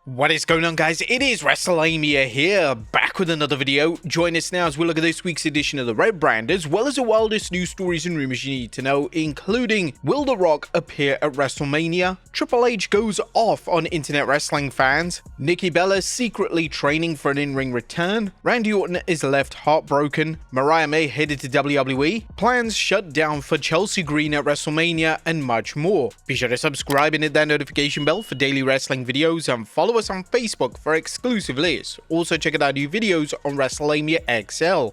What is going on, guys? It is Wrestlelamia here, back with another video. Join us now as we look at this week's edition of the Red Brand, as well as the wildest news stories and rumors you need to know, including: will The Rock appear at WrestleMania? Triple H goes off on internet wrestling fans. Nikki Bella secretly training for an in-ring return. Randy Orton is left heartbroken. Mariah May headed to WWE. Plans shut down for Chelsea Green at WrestleMania, and much more. Be sure to subscribe and hit that notification bell for daily wrestling videos, and follow us on Facebook for exclusive lists. Also check out our new videos on Wrestlelamia XL.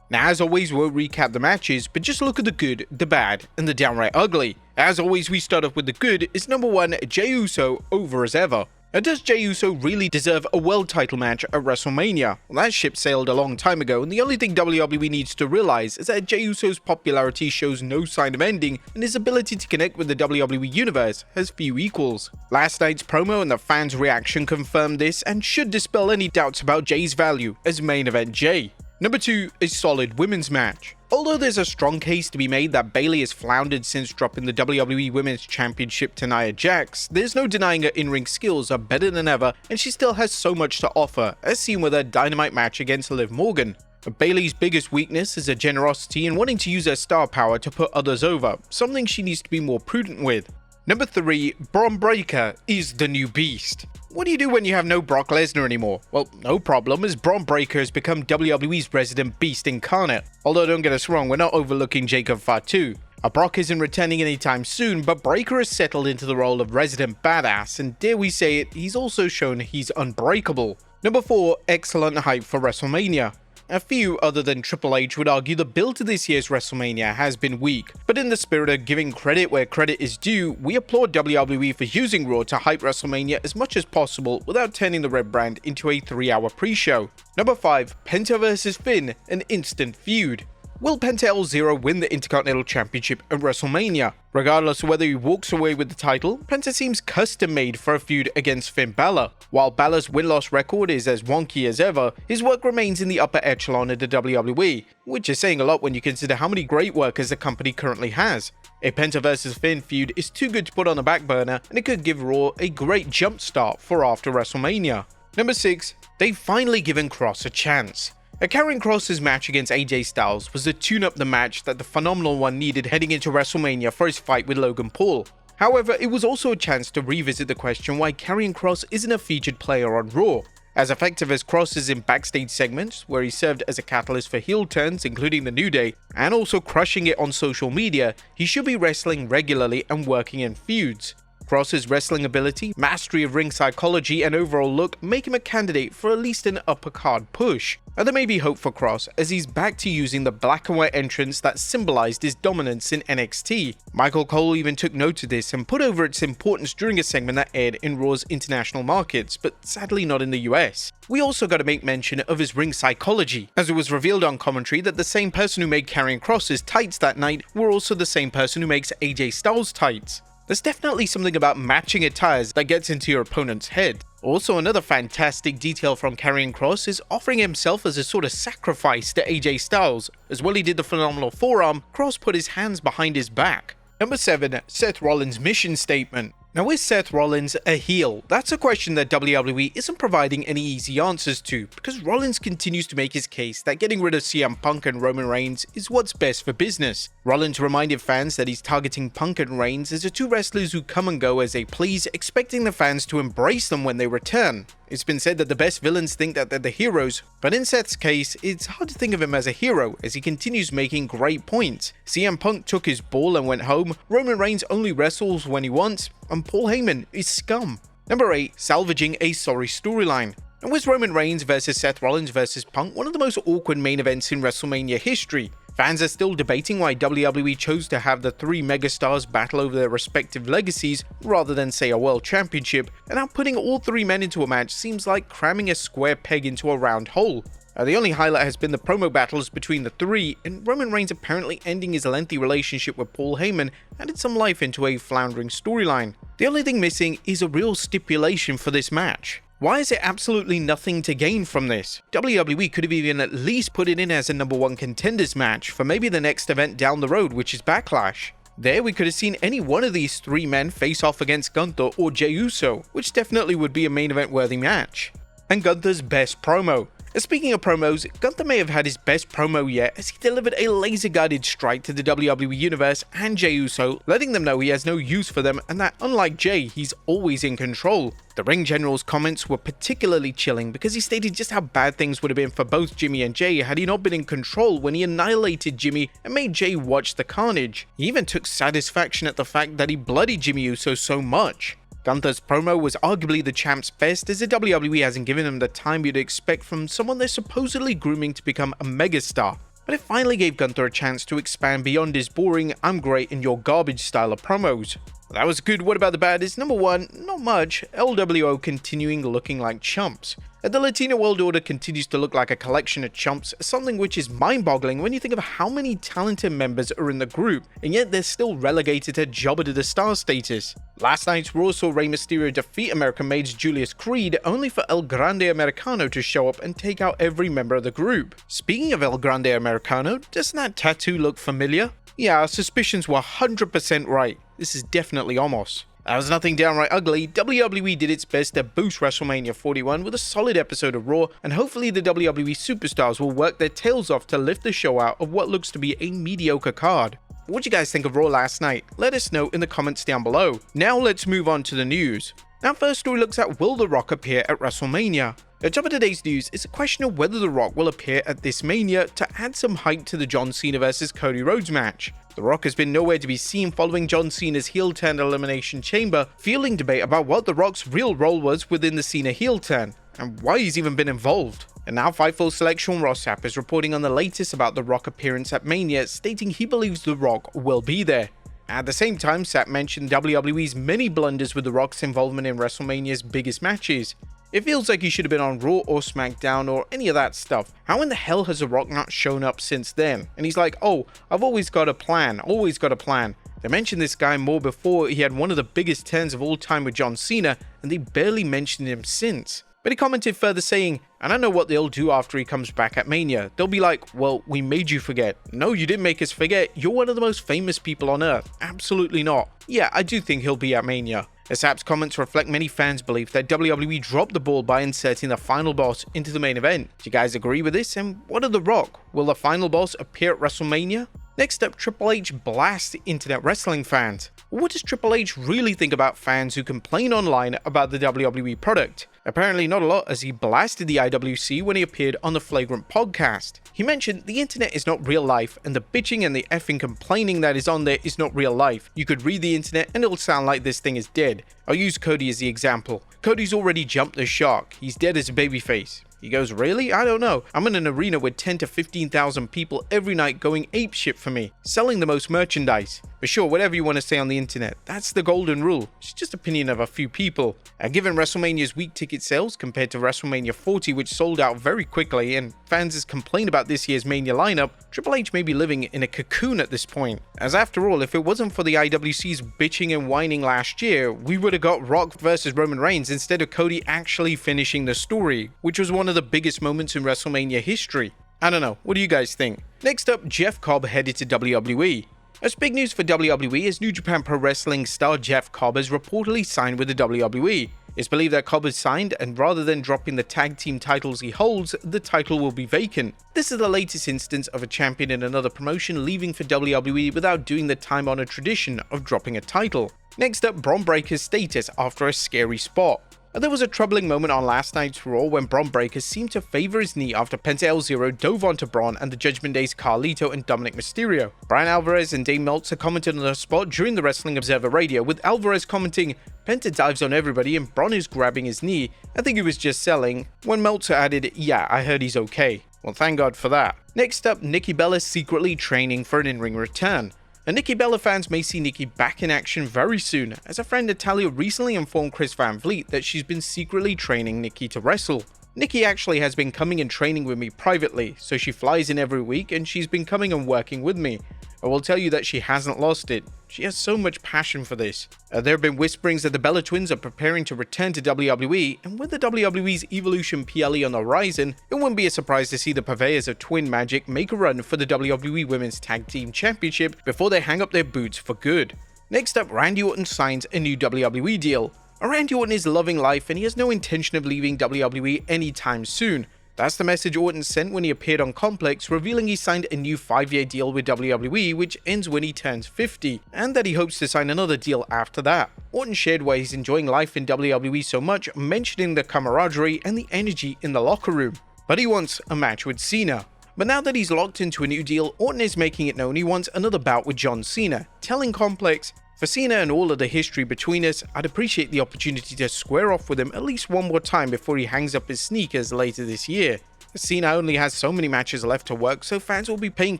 Now, as always, we'll recap the matches, but just look at the good, the bad, and the downright ugly. As always, we start off with the good. Is number 1, Jey Uso over as ever. Now, does Jey Uso really deserve a world title match at WrestleMania? Well, that ship sailed a long time ago, and the only thing WWE needs to realize is that Jey Uso's popularity shows no sign of ending, and his ability to connect with the WWE Universe has few equals. Last night's promo and the fans' reaction confirmed this, and should dispel any doubts about Jey's value as main event Jey. Number 2, a solid women's match. Although there's a strong case to be made that Bayley has floundered since dropping the WWE Women's Championship to Nia Jax, there's no denying her in-ring skills are better than ever, and she still has so much to offer, as seen with her Dynamite match against Liv Morgan. But Bayley's biggest weakness is her generosity and wanting to use her star power to put others over, something she needs to be more prudent with. Number 3, Bron Breakker is the new beast. What do you do when you have no Brock Lesnar anymore? Well, no problem, as Bron Breakker has become WWE's resident beast incarnate. Although don't get us wrong, we're not overlooking Jacob Fatu. Brock isn't returning anytime soon, but Breakker has settled into the role of resident badass, and dare we say it, he's also shown he's unbreakable. Number 4, excellent hype for WrestleMania. A few other than Triple H would argue the build to this year's WrestleMania has been weak, but in the spirit of giving credit where credit is due, we applaud WWE for using Raw to hype WrestleMania as much as possible without turning the Red Brand into a 3-hour pre-show. Number 5, Penta vs Finn, an instant feud. Will Penta El-Zero win the Intercontinental Championship at WrestleMania? Regardless of whether he walks away with the title, Penta seems custom-made for a feud against Finn Balor. While Balor's win-loss record is as wonky as ever, his work remains in the upper echelon of the WWE, which is saying a lot when you consider how many great workers the company currently has. A Penta vs Finn feud is too good to put on the back burner, and it could give Raw a great jump start for after WrestleMania. Number 6, they've finally given Cross a chance. Karrion Kross's match against AJ Styles was to tune up the match that the Phenomenal One needed heading into WrestleMania for his fight with Logan Paul. However, it was also a chance to revisit the question why Karrion Kross isn't a featured player on Raw. As effective as Kross is in backstage segments, where he served as a catalyst for heel turns including the New Day, and also crushing it on social media, he should be wrestling regularly and working in feuds. Kross's wrestling ability, mastery of ring psychology, and overall look make him a candidate for at least an upper card push. And there may be hope for Kross, as he's back to using the black and white entrance that symbolized his dominance in NXT. Michael Cole even took note of this and put over its importance during a segment that aired in Raw's international markets, but sadly not in the US. We also got to make mention of his ring psychology, as it was revealed on commentary that the same person who made Karrion Kross's tights that night were also the same person who makes AJ Styles' tights. There's definitely something about matching attires that gets into your opponent's head. Also, another fantastic detail from Karrion Kross is offering himself as a sort of sacrifice to AJ Styles. As well he did the phenomenal forearm, Kross put his hands behind his back. Number 7, Seth Rollins' mission statement. Now, is Seth Rollins a heel? That's a question that WWE isn't providing any easy answers to, because Rollins continues to make his case that getting rid of CM Punk and Roman Reigns is what's best for business. Rollins reminded fans that he's targeting Punk and Reigns as the two wrestlers who come and go as they please, expecting the fans to embrace them when they return. It's been said that the best villains think that they're the heroes, but in Seth's case, it's hard to think of him as a hero as he continues making great points. CM Punk took his ball and went home, Roman Reigns only wrestles when he wants, and Paul Heyman is scum. Number 8, salvaging a sorry storyline. And was Roman Reigns versus Seth Rollins versus Punk one of the most awkward main events in WrestleMania history? Fans are still debating why WWE chose to have the 3 megastars battle over their respective legacies rather than, say, a world championship, and now putting all 3 men into a match seems like cramming a square peg into a round hole. The only highlight has been the promo battles between the 3, and Roman Reigns apparently ending his lengthy relationship with Paul Heyman added some life into a floundering storyline. The only thing missing is a real stipulation for this match. Why is there absolutely nothing to gain from this? WWE could have even at least put it in as a #1 contenders match for maybe the next event down the road, which is Backlash. There we could have seen any one of these three men face off against Gunther or Jey Uso, which definitely would be a main event worthy match. And Gunther's best promo. Speaking of promos, Gunther may have had his best promo yet as he delivered a laser-guided strike to the WWE Universe and Jey Uso, letting them know he has no use for them and that unlike Jey, he's always in control. The ring general's comments were particularly chilling because he stated just how bad things would have been for both Jimmy and Jey had he not been in control when he annihilated Jimmy and made Jey watch the carnage. He even took satisfaction at the fact that he bloodied Jimmy Uso so much. Gunther's promo was arguably the champ's best as the WWE hasn't given him the time you'd expect from someone they're supposedly grooming to become a megastar. But it finally gave Gunther a chance to expand beyond his boring, I'm great and you're garbage style of promos. That was good. What about the bad? Is #1, not much. LWO continuing looking like chumps. The Latino World Order continues to look like a collection of chumps, something which is mind-boggling when you think of how many talented members are in the group, and yet they're still relegated to jobber to the star status. Last night's Raw saw Rey Mysterio defeat American Made's Julius Creed, only for El Grande Americano to show up and take out every member of the group. Speaking of El Grande Americano, doesn't that tattoo look familiar? Yeah, our suspicions were 100% right. This is definitely Omos. That was nothing downright ugly. WWE did its best to boost WrestleMania 41 with a solid episode of Raw, and hopefully the WWE superstars will work their tails off to lift the show out of what looks to be a mediocre card. What do you guys think of Raw last night? Let us know in the comments down below. Now let's move on to the news. Our first story looks at will The Rock appear at WrestleMania? The top of today's news is a question of whether The Rock will appear at this Mania to add some hype to the John Cena vs Cody Rhodes match. The Rock has been nowhere to be seen following John Cena's heel turn Elimination Chamber, fueling debate about what The Rock's real role was within the Cena heel turn, and why he's even been involved. And now Fightful select Sean Ross Sapp is reporting on the latest about The Rock appearance at Mania, stating he believes The Rock will be there. At the same time, Sapp mentioned WWE's many blunders with The Rock's involvement in WrestleMania's biggest matches. It feels like he should have been on Raw or SmackDown or any of that stuff. How in the hell has The Rock not shown up since then? And he's like, oh, I've always got a plan, always got a plan. They mentioned this guy more before he had one of the biggest turns of all time with John Cena, and they barely mentioned him since. But he commented further saying, and I know what they'll do after he comes back at Mania. They'll be like, well, we made you forget. No, you didn't make us forget. You're one of the most famous people on earth. Absolutely not. Yeah, I do think he'll be at Mania. Sapp's comments reflect many fans' belief that WWE dropped the ball by inserting the final boss into the main event. Do you guys agree with this? And what of The Rock? Will the final boss appear at WrestleMania? Next up, Triple H blasts internet wrestling fans. What does Triple H really think about fans who complain online about the WWE product? Apparently not a lot, as he blasted the IWC when he appeared on the Flagrant podcast. He mentioned the internet is not real life, and the bitching and the effing complaining that is on there is not real life. You could read the internet and it'll sound like this thing is dead. I'll use Cody as the example. Cody's already jumped the shark. He's dead as a babyface. He goes, really? I don't know. I'm in an arena with 10 to 15,000 people every night going apeshit for me, selling the most merchandise. But sure, whatever you want to say on the internet, that's the golden rule. It's just opinion of a few people. Given WrestleMania's weak ticket sales compared to WrestleMania 40, which sold out very quickly, and fans' complain about this year's Mania lineup, Triple H may be living in a cocoon at this point. As after all, if it wasn't for the IWC's bitching and whining last year, we would have got Rock versus Roman Reigns instead of Cody actually finishing the story, which was one of the biggest moments in WrestleMania history. I don't know, what do you guys think? Next up, Jeff Cobb headed to WWE. As big news for WWE is New Japan Pro Wrestling star Jeff Cobb has reportedly signed with the WWE. It's believed that Cobb has signed, and rather than dropping the tag team titles he holds, the title will be vacant. This is the latest instance of a champion in another promotion leaving for WWE without doing the time-honored tradition of dropping a title. Next up, Bron Breakker's status after a scary spot. There was a troubling moment on last night's Raw when Bron Breakker seemed to favor his knee after Penta El Zero dove onto Bron and the Judgment Day's Carlito and Dominic Mysterio. Brian Alvarez and Dave Meltzer commented on the spot during the Wrestling Observer Radio, with Alvarez commenting, Penta dives on everybody and Bron is grabbing his knee. I think he was just selling. When Meltzer added, yeah, I heard he's okay. Well, thank God for that. Next up, Nikki Bella secretly training for an in-ring return. And Nikki Bella fans may see Nikki back in action very soon, as a friend Natalia recently informed Chris Van Vliet that she's been secretly training Nikki to wrestle. Nikki actually has been coming and training with me privately, so she flies in every week and she's been coming and working with me. I will tell you that she hasn't lost it. She has so much passion for this. There have been whisperings that the Bella Twins are preparing to return to WWE, and with the WWE's Evolution PLE on the horizon, it wouldn't be a surprise to see the purveyors of Twin Magic make a run for the WWE Women's Tag Team Championship before they hang up their boots for good. Next up, Randy Orton signs a new WWE deal. Randy Orton is loving life and he has no intention of leaving WWE anytime soon. That's the message Orton sent when he appeared on Complex, revealing he signed a new 5-year deal with WWE which ends when he turns 50, and that he hopes to sign another deal after that. Orton shared why he's enjoying life in WWE so much, mentioning the camaraderie and the energy in the locker room. But he wants a match with Cena. But now that he's locked into a new deal, Orton is making it known he wants another bout with John Cena, telling Complex, "For Cena and all of the history between us, I'd appreciate the opportunity to square off with him at least one more time before he hangs up his sneakers later this year." Cena only has so many matches left to work, so fans will be paying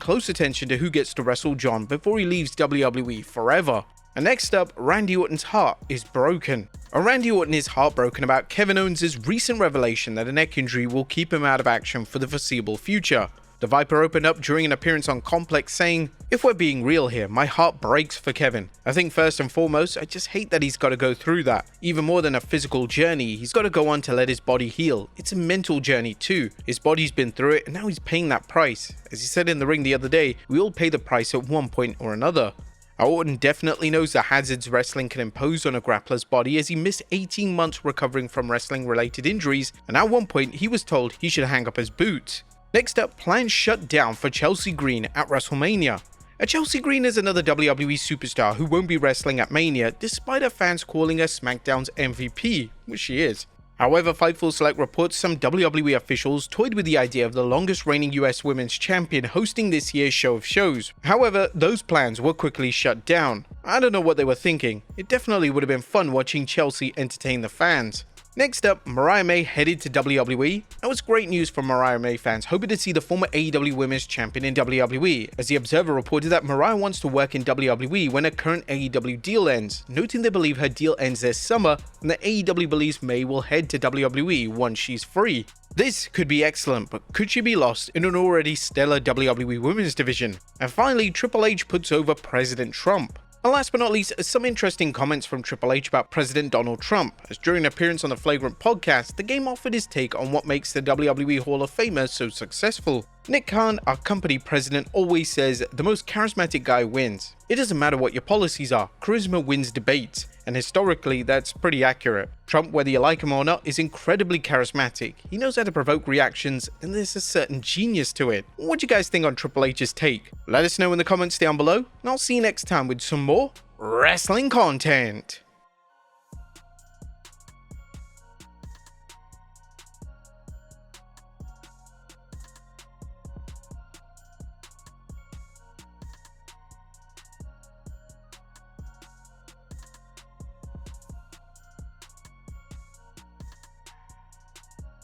close attention to who gets to wrestle John before he leaves WWE forever. And next up, Randy Orton's heart is broken. Randy Orton is heartbroken about Kevin Owens' recent revelation that a neck injury will keep him out of action for the foreseeable future. The Viper opened up during an appearance on Complex saying, "If we're being real here, my heart breaks for Kevin. I think first and foremost, I just hate that he's got to go through that. Even more than a physical journey, he's got to go on to let his body heal. It's a mental journey too. His body's been through it and now he's paying that price. As he said in the ring the other day, we all pay the price at one point or another." Orton definitely knows the hazards wrestling can impose on a grappler's body, as he missed 18 months recovering from wrestling related injuries, and at one point he was told he should hang up his boots. Next up, plans shut down for Chelsea Green at WrestleMania. Chelsea Green is another WWE superstar who won't be wrestling at Mania, despite her fans calling her SmackDown's MVP, which she is. However, Fightful Select reports some WWE officials toyed with the idea of the longest reigning US Women's Champion hosting this year's show of shows. However, those plans were quickly shut down. I don't know what they were thinking. It definitely would have been fun watching Chelsea entertain the fans. Next up, Mariah May headed to WWE. That was great news for Mariah May fans, hoping to see the former AEW Women's Champion in WWE, as the Observer reported that Mariah wants to work in WWE when her current AEW deal ends, noting they believe her deal ends this summer and that AEW believes May will head to WWE once she's free. This could be excellent, but could she be lost in an already stellar WWE Women's division? And finally, Triple H puts over President Trump. And last but not least, some interesting comments from Triple H about President Donald Trump, as during an appearance on the Flagrant podcast, the game offered his take on what makes the WWE Hall of Famer so successful. Nick Khan, our company president, always says, "The most charismatic guy wins. It doesn't matter what your policies are, charisma wins debates." And historically, that's pretty accurate. Trump, whether you like him or not, is incredibly charismatic. He knows how to provoke reactions, and there's a certain genius to it. What do you guys think on Triple H's take? Let us know in the comments down below, and I'll see you next time with some more wrestling content.